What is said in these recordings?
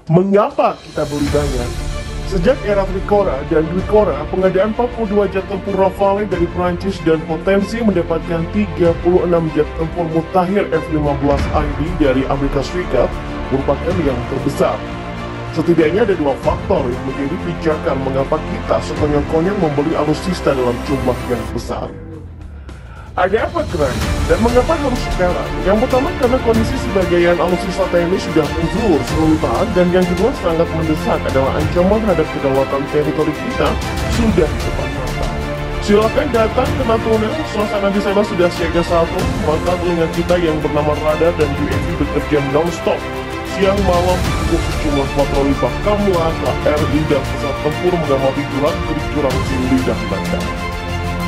Mengapa kita beli banyak? Sejak era Tricora dan Duicora, pengadaan 42 jet tempur Rafale dari Prancis dan potensi mendapatkan 36 jet tempur mutakhir F-15ID dari Amerika Serikat merupakan yang terbesar. Setidaknya ada dua faktor yang menjadi pijakan mengapa kita sekonyong-konyong membeli alutsista dalam jumlah yang besar. Ada apa keren? Dan mengapa harus sekarang? Yang pertama karena kondisi sebagian alutsista TNI sudah mundur serentak, dan yang kedua sangat mendesak adalah ancaman terhadap kedaulatan teritori kita sudah di depan mata. Silakan datang ke Natuna, suasana di sana sudah siaga satu, maka telinga kita yang bernama radar dan UAV bekerja non-stop. Siang malam untuk sejumlah patroli Bakamla, KRI dan pesawat tempur mengamati gerak-gerik jurang Sili dan Bandar.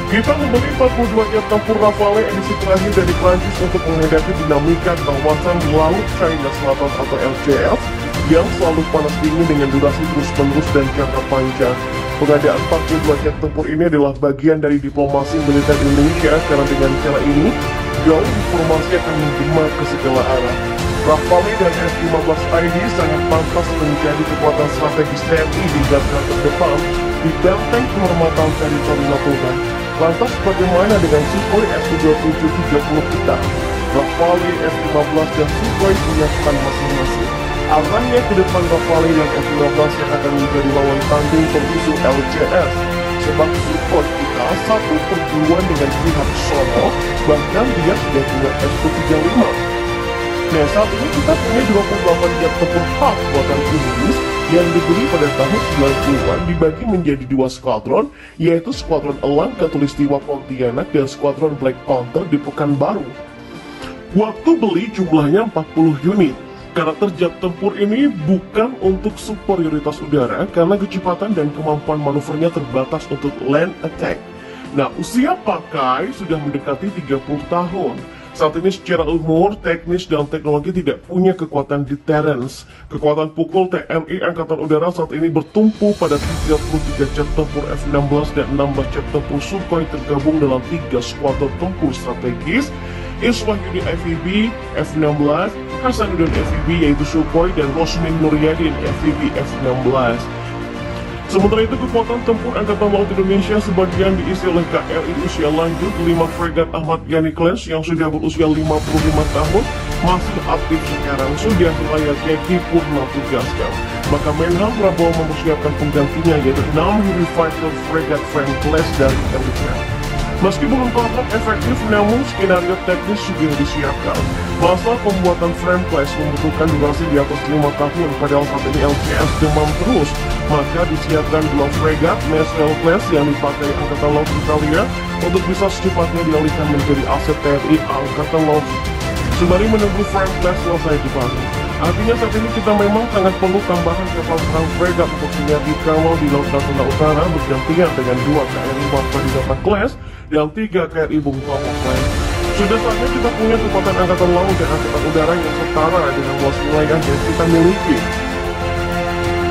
Kita membeli 42 jet tempur Rafale edisi terakhir dari Prancis untuk menghadapi dinamika kawasan Laut China Selatan atau LCS yang selalu panas dingin dengan durasi terus-menerus dan jangka panjang. Pengadaan 42 jet tempur ini adalah bagian dari diplomasi militer Indonesia, karena dengan cara ini gaung diplomasi akan menggema ke segala arah. Rafale dan F-15ID sangat pantas menjadi kekuatan strategis TNI di garda terdepan di benteng kehormatan teritori Natuna. Lantas bagaimana dengan Sukhoi Su-2730 kita? Rafale, F-15 dan Sukhoi punya peran masing-masing. Arahnya ke depan Rafale dan F-15 yang akan menjadi lawan tanding pengusung LCS. Sebab Sukhoi kita satu perguruan dengan pihak sono, bahkan dia sudah punya Su-35. Nah, saat ini kita punya 28 jet tempur Hawk buatan Inggris yang dibeli pada tahun 90-an dibagi menjadi dua skuadron, yaitu skuadron Elang Katulistiwa Pontianak dan skuadron Black Panther di Pekanbaru. Waktu beli jumlahnya 40 unit. Karakter jet tempur ini bukan untuk superioritas udara karena kecepatan dan kemampuan manuvernya terbatas untuk land attack. Nah, usia pakai sudah mendekati 30 tahun. Saat ini secara umur, teknis, dan teknologi tidak punya kekuatan deterrence. Kekuatan pukul TNI Angkatan Udara saat ini bertumpu pada 33 jet tempur F-16 dan 16 jet tempur Sukhoi tergabung dalam 3 skuadron tempur strategis, Iswahyudi FVB F-16, Hasanuddin FVB yaitu Sukhoi, dan Rosmin Nuryadin FVB F-16. Sementara itu, kekuatan tempur Angkatan Laut Indonesia sebagian diisi oleh KRI usia lanjut 5 fregat Ahmad Yani Class yang sudah berusia 55 tahun masih aktif sekarang, sudah layaknya dipurna tugaskan. Maka Menhan Prabowo mempersiapkan penggantinya, yaitu 6 Heavy Fighter Fregat Frank Class dari Amerika. Meski belum tampak efektif, namun skenario teknis sudah disiapkan. Masa pembuatan frame class membutuhkan durasi di atas 5 tahun, padahal saat ini LCS demam terus. Maka disiapkan 2 fregat Maxwell class yang dipakai Angkatan Laut Italia untuk bisa secepatnya dialihkan menjadi aset TNI Angkatan Laut sembari menunggu frame class selesai dibangun. Artinya saat ini kita memang sangat perlu tambahan kapal perang fregat untuk sinergi kawal di Laut Natuna Utara bergantian dengan 2 KRI Waspadinata class dan 3 KRI Bung Tomo class. Sudah saatnya kita punya kekuatan Angkatan Laut dan Angkatan Udara yang setara dengan luas wilayah yang kita miliki.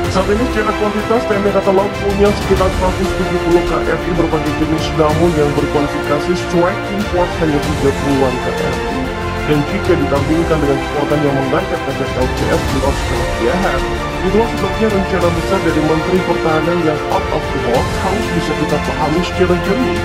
Saat ini secara kuantitas TNI Angkatan Laut punya sekitar 170 KRI berbagai jenis, namun yang berkualifikasi striking force hanya 30-an KRI. Dan jika ditandingkan dengan kekuatan yang mengangkat kaca LCS di luar skala kiahan, itulah sebabnya rencana besar dari Menteri Pertahanan yang out of the box harus bisa kita pahami secara jernih.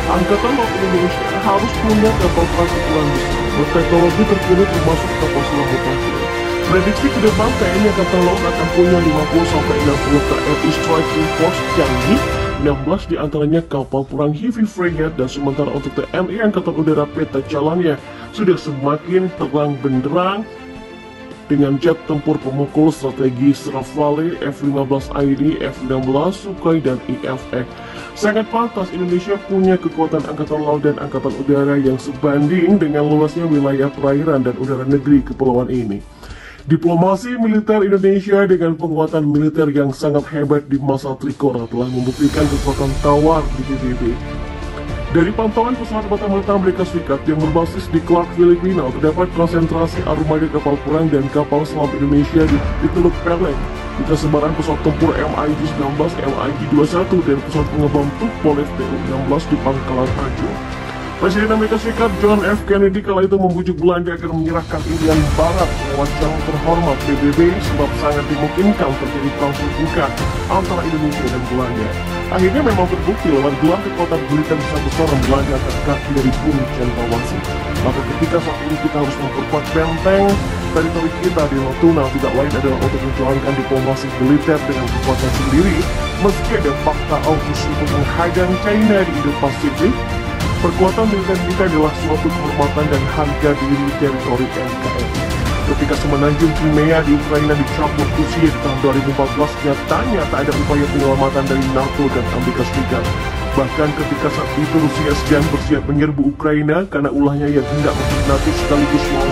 Angkatan Laut Indonesia harus punya kapal perang ukuran besar berteknologi terkini termasuk kapal selam mutakhir. Prediksi ke depan TNI Angkatan Laut akan punya 50-60 KRI striking force canggih, 16 diantaranya kapal perang heavy frigate, dan sementara untuk TNI Angkatan Udara peta jalannya sudah semakin terang benderang dengan jet tempur pemukul strategis Rafale, F-15ID, F-16, Sukhoi, dan IFX. Sangat pantas Indonesia punya kekuatan Angkatan Laut dan Angkatan Udara yang sebanding dengan luasnya wilayah perairan dan udara negeri kepulauan ini. Diplomasi militer Indonesia dengan penguatan militer yang sangat hebat di masa Tricora telah membuktikan kekuatan tawar di PBB. Dari pantauan pesawat mata-mata Amerika Serikat yang berbasis di Clark, Filipina, terdapat konsentrasi armada kapal perang dan kapal selam Indonesia di Teluk Peleng. Jika sebaran pesawat tempur MiG-19, MiG-21, dan pesawat pengembang Tupolev Tu-16 di Pangkalan Tanjung. Presiden Amerika Serikat John F. Kennedy kala itu membujuk Belanda agar menyerahkan Irian Barat lewat jalur terhormat PBB sebab sangat dimungkinkan terjadi perang terbuka antara Indonesia dan Belanda. Akhirnya memang terbukti lewat gelar kekuatan militer besar-besaran Belanda atas kaki dari Bung Cendrawasih. Maka ketika saat ini kita harus memperkuat benteng teritori kita di Natuna, tidak lain adalah untuk menjalankan diplomasi militer dengan kekuatan sendiri, meski ada fakta AUKUS untuk menghadang China di Indo-Pasifik. Perkuatan militer kita adalah suatu kehormatan dan harga diri teritori NKRI. Ketika semenanjung Crimea di Ukraina dicabut Rusia di tahun 2014, nyatanya tak ada upaya penyelamatan dari NATO dan Amerika Serikat. Bahkan ketika saat itu Rusia sedang bersiap menyerbu Ukraina karena ulahnya yang hendak masuk NATO sekaligus mau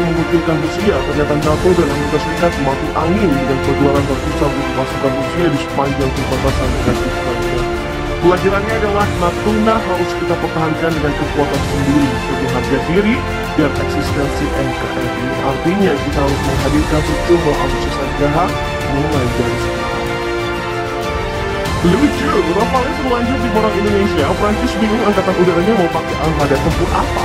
mengucilkan Rusia, ternyata NATO dan Amerika Serikat mati angin dengan pergelaran terpisah untuk pasukan Rusia di sepanjang perbatasan dengan Ukraina. Pelajarannya adalah Natuna harus kita pertahankan dengan kekuatan sendiri sebagai harga diri dan eksistensi NKRI. Artinya kita harus menghadirkan sejumlah alutsista negara mulai dari sekarang. Lucu, Rafale terlanjur di borong Indonesia. Prancis bingung angkatan udaranya mau pakai armada tempur apa.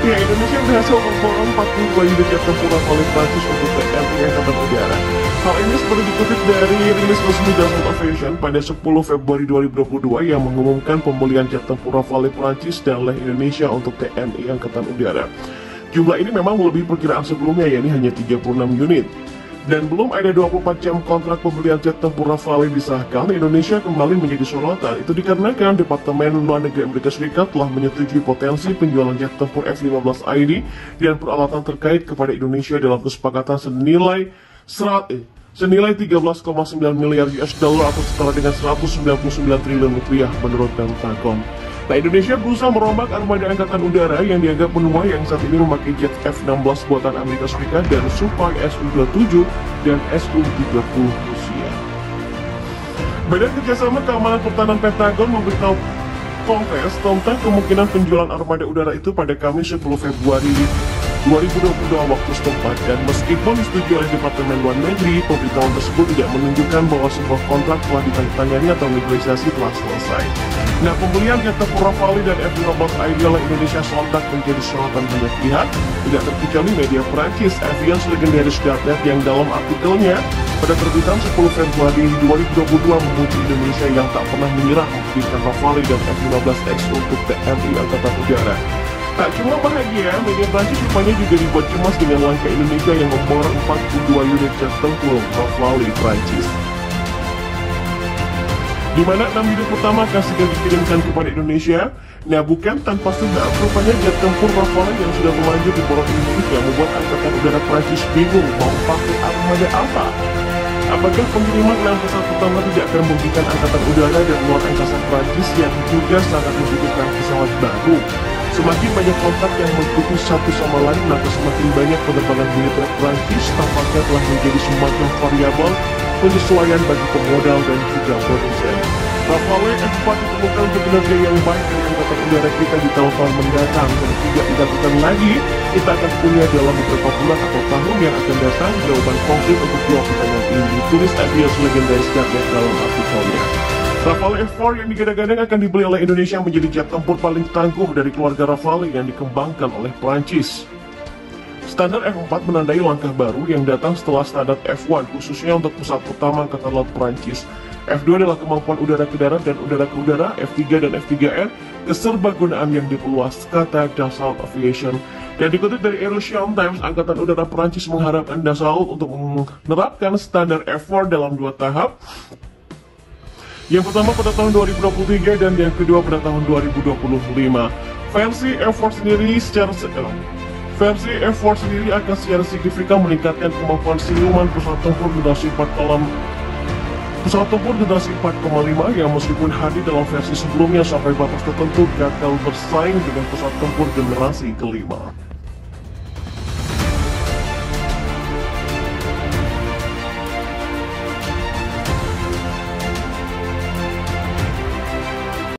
Ya, Indonesia berhasil memborong 42 unit jet tempur Rafale Prancis untuk TNI Angkatan Udara. Hal ini seperti dikutip dari rilis resmi Dassault Aviation pada 10 Februari 2022 yang mengumumkan pembelian jet tempur Rafale Prancis dan oleh Indonesia untuk TNI Angkatan Udara. Jumlah ini memang melebihi perkiraan sebelumnya, yakni hanya 36 unit. Dan belum ada 24 jam kontrak pembelian jet tempur Rafale disahkan, Indonesia kembali menjadi sorotan. Itu dikarenakan Departemen Luar Negeri Amerika Serikat telah menyetujui potensi penjualan jet tempur F-15ID dan peralatan terkait kepada Indonesia dalam kesepakatan senilai 13,9 miliar US dollar atau setara dengan 199 triliun rupiah menurut Pentagon. Nah, Indonesia berusaha merombak armada angkatan udara yang dianggap menua yang saat ini memakai jet F-16 buatan Amerika Serikat dan Sukhoi Su-27 dan Su-30 Rusia. Badan Kerjasama Keamanan Pertahanan Pentagon memberitahu Kongres tentang kemungkinan penjualan armada udara itu pada Kamis 10 Februari 2022 waktu setempat, dan meskipun disetujui oleh Departemen Luar Negeri, pemberitahuan tersebut tidak menunjukkan bahwa sebuah kontrak telah ditandatangani atau negosiasi telah selesai. Nah, pembelian jet tempur Rafale dan F-15ID oleh Indonesia sontak menjadi sorotan banyak pihak, tidak terkecuali media Prancis. Aviance Legendaris.net yang dalam artikelnya pada terbitan 10 Februari 2022 memuji Indonesia yang tak pernah menyerah memberikan Rafale dan F-15X untuk TNI Angkatan Udara. Tak cuma bahagia, media Prancis rupanya juga dibuat cemas dengan langkah Indonesia yang memborong 42 unit jet tempur Rafale Prancis, di mana 6 unit pertama akan segera dikirimkan kepada Indonesia. Nah, bukan tanpa sebab, rupanya jet tempur Rafale yang sudah terlanjur diborong Indonesia membuat Angkatan Udara Prancis bingung mau pakai armada apa. Apakah pengiriman 6 pesawat pertama tidak akan merugikan Angkatan Udara dan luar angkasa Prancis yang juga sangat membutuhkan pesawat baru? Semakin banyak kontrak yang mengikuti satu sama lain, maka semakin banyak penerbangan militer Prancis tampaknya telah menjadi semacam variabel penyesuaian bagi pemodal dan juga produsen. Rafale F4 ditemukan untuk kinerja yang baik dari Angkatan Udara kita di tahun-tahun mendatang, dan tidak dilakukan lagi, kita akan punya dalam beberapa bulan atau tahun yang akan datang. Jawaban konkret untuk dua pertanyaan ini ditulis Aviance Legendaris.net dalam artikelnya. Rafale F4 yang digadang-gadang akan dibeli oleh Indonesia menjadi jet tempur paling tangguh dari keluarga Rafale yang dikembangkan oleh Prancis. Standar F4 menandai langkah baru yang datang setelah standar F1, khususnya untuk pesawat pertama Angkatan Laut Prancis. F2 adalah kemampuan udara ke darat dan udara ke udara. F3 dan F3R keserbagunaan yang diperluas, kata Dassault Aviation. Dan dikutip dari Aerotion Times, Angkatan Udara Prancis mengharapkan Dassault untuk menerapkan standar F4 dalam 2 tahap. Yang pertama pada tahun 2023 dan yang kedua pada tahun 2025. Versi F4 sendiri akan secara signifikan meningkatkan kemampuan siluman pesawat tempur generasi 4,5 yang meskipun hadir dalam versi sebelumnya sampai batas tertentu gagal bersaing dengan pesawat tempur generasi kelima.